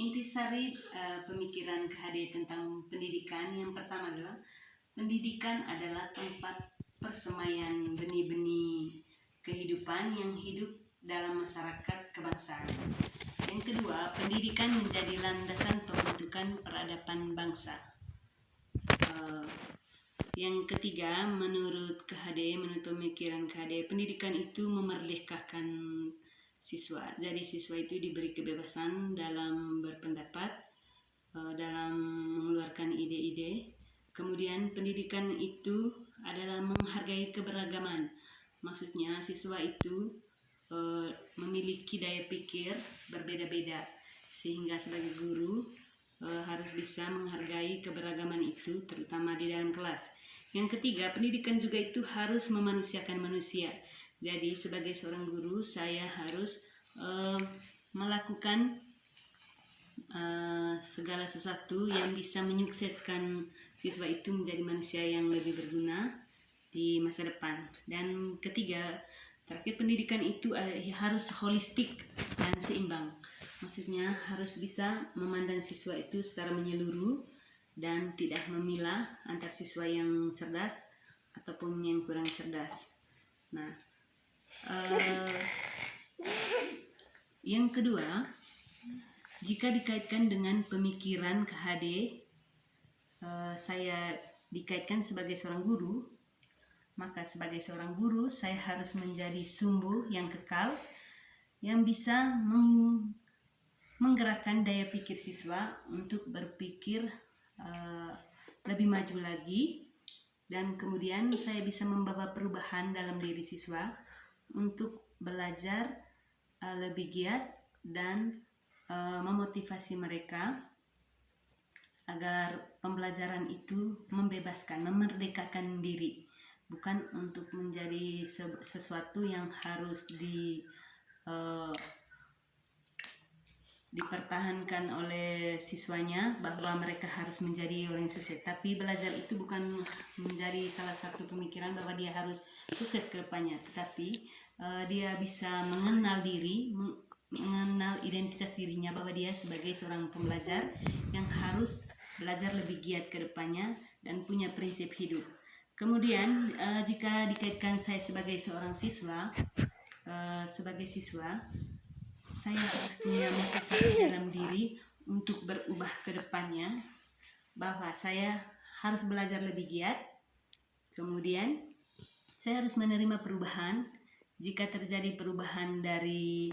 Intisari pemikiran KHD tentang pendidikan yang pertama adalah pendidikan adalah tempat persemaian benih-benih kehidupan yang hidup dalam masyarakat kebangsaan. Yang kedua, pendidikan menjadi landasan pembentukan peradaban bangsa. Yang ketiga, menurut pemikiran KHD, pendidikan itu memerdekakan siswa. Jadi siswa itu diberi kebebasan dalam berpendapat, dalam mengeluarkan ide-ide. Kemudian pendidikan itu adalah menghargai keberagaman. Maksudnya siswa itu memiliki daya pikir berbeda-beda, sehingga sebagai guru harus bisa menghargai keberagaman itu, terutama di dalam kelas. Yang ketiga, pendidikan juga itu harus memanusiakan manusia. Jadi sebagai seorang guru, saya harus melakukan segala sesuatu yang bisa menyukseskan siswa itu menjadi manusia yang lebih berguna di masa depan. Dan ketiga, terakhir, pendidikan itu harus holistik dan seimbang. Maksudnya harus bisa memandang siswa itu secara menyeluruh dan tidak memilah antar siswa yang cerdas ataupun yang kurang cerdas. Nah, yang kedua, jika dikaitkan dengan pemikiran KHD, saya dikaitkan sebagai seorang guru, maka sebagai seorang guru saya harus menjadi sumbu yang kekal yang bisa menggerakkan daya pikir siswa untuk berpikir lebih maju lagi, dan kemudian saya bisa membawa perubahan dalam diri siswa untuk belajar lebih giat dan memotivasi mereka agar pembelajaran itu membebaskan, memerdekakan diri, bukan untuk menjadi sesuatu yang harus dipertahankan oleh siswanya bahwa mereka harus menjadi orang sukses. Tapi belajar itu bukan menjadi salah satu pemikiran bahwa dia harus sukses ke depannya, tetapi dia bisa mengenal diri, mengenal identitas dirinya bahwa dia sebagai seorang pembelajar yang harus belajar lebih giat ke depannya dan punya prinsip hidup. Kemudian jika dikaitkan saya sebagai seorang siswa, saya harus punya motivasi dalam diri untuk berubah ke depannya, bahwa saya harus belajar lebih giat. Kemudian saya harus menerima perubahan. Jika terjadi perubahan dari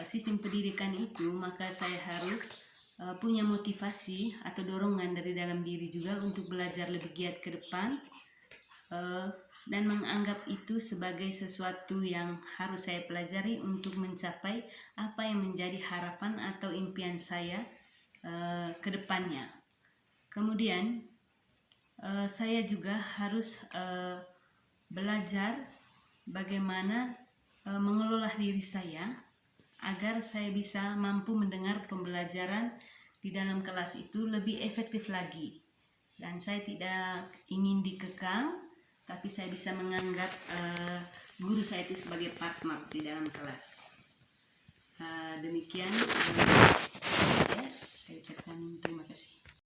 sistem pendidikan itu, maka saya harus punya motivasi atau dorongan dari dalam diri juga untuk belajar lebih giat ke depan, dan menganggap itu sebagai sesuatu yang harus saya pelajari untuk mencapai apa yang menjadi harapan atau impian saya ke depannya. Kemudian saya juga harus belajar bagaimana mengelola diri saya agar saya bisa mampu mendengar pembelajaran di dalam kelas itu lebih efektif lagi. Dan saya tidak ingin dikekang, tapi saya bisa menganggap guru saya itu sebagai partner di dalam kelas. Demikian saya ucapkan terima kasih.